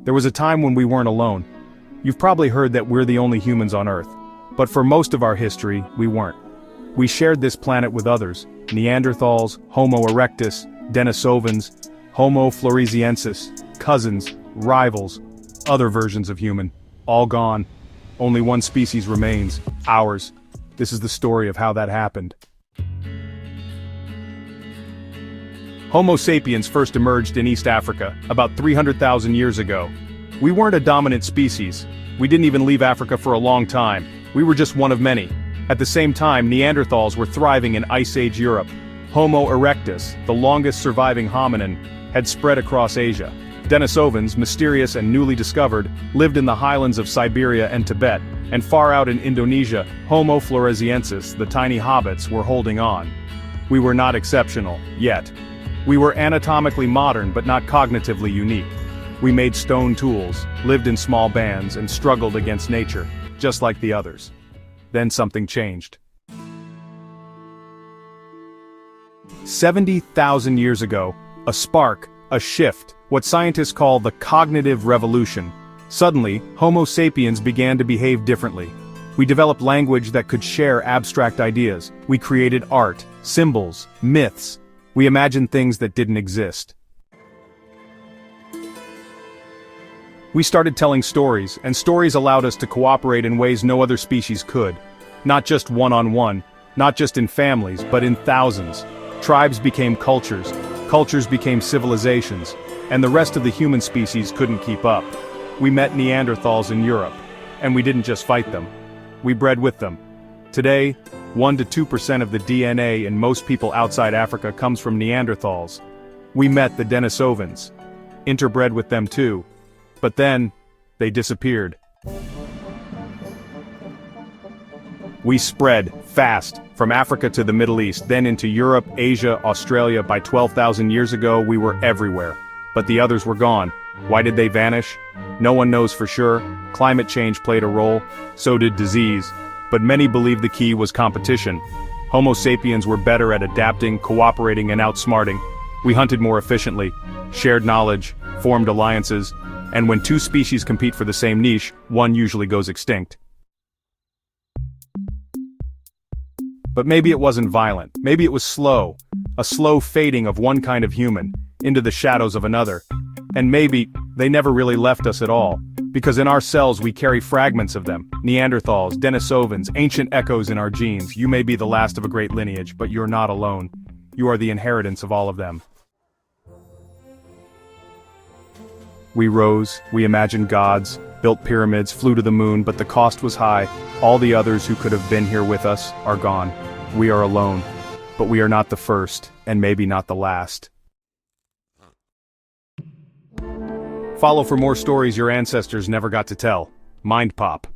There was a time when we weren't alone. You've probably heard that we're the only humans on Earth. But for most of our history, we weren't. We shared this planet with others: Neanderthals, Homo erectus, Denisovans, Homo floresiensis, cousins, rivals, other versions of human. All gone. Only one species remains, ours. This is the story of how that happened. Homo sapiens first emerged in East Africa, about 300,000 years ago. We weren't a dominant species. We didn't even leave Africa for a long time. We were just one of many. At the same time, Neanderthals were thriving in Ice Age Europe. Homo erectus, the longest surviving hominin, had spread across Asia. Denisovans, mysterious and newly discovered, lived in the highlands of Siberia and Tibet, and far out in Indonesia, Homo floresiensis, the tiny hobbits, were holding on. We were not exceptional, yet. We were anatomically modern but not cognitively unique. We made stone tools, lived in small bands, and struggled against nature, just like the others. Then something changed. 70,000 years ago, a spark, a shift, what scientists call the cognitive revolution. Suddenly, Homo sapiens began to behave differently. We developed language that could share abstract ideas. We created art, symbols, myths. We imagined things that didn't exist. We started telling stories, and stories allowed us to cooperate in ways no other species could. Not just one-on-one, not just in families, but in thousands. Tribes became cultures, cultures became civilizations, and the rest of the human species couldn't keep up. We met Neanderthals in Europe, and we didn't just fight them. We bred with them. Today, 1 to 2% of the DNA in most people outside Africa comes from Neanderthals. We met the Denisovans, interbred with them too. But then, they disappeared. We spread, fast, from Africa to the Middle East, then into Europe, Asia, Australia. By 12,000 years ago, we were everywhere. But the others were gone. Why did they vanish? No one knows for sure. Climate change played a role, so did disease. But many believe the key was competition. Homo sapiens were better at adapting, cooperating, and outsmarting. We hunted more efficiently, shared knowledge, formed alliances, and when two species compete for the same niche, one usually goes extinct. But maybe it wasn't violent. Maybe it was slow. A slow fading of one kind of human into the shadows of another. And maybe they never really left us at all. Because in our cells we carry fragments of them. Neanderthals, Denisovans, ancient echoes in our genes. You may be the last of a great lineage, but you're not alone. You are the inheritance of all of them. We rose, we imagined gods, built pyramids, flew to the moon, but the cost was high. All the others who could have been here with us are gone. We are alone. But we are not the first, and maybe not the last. Follow for more stories your ancestors never got to tell. Mind Pop.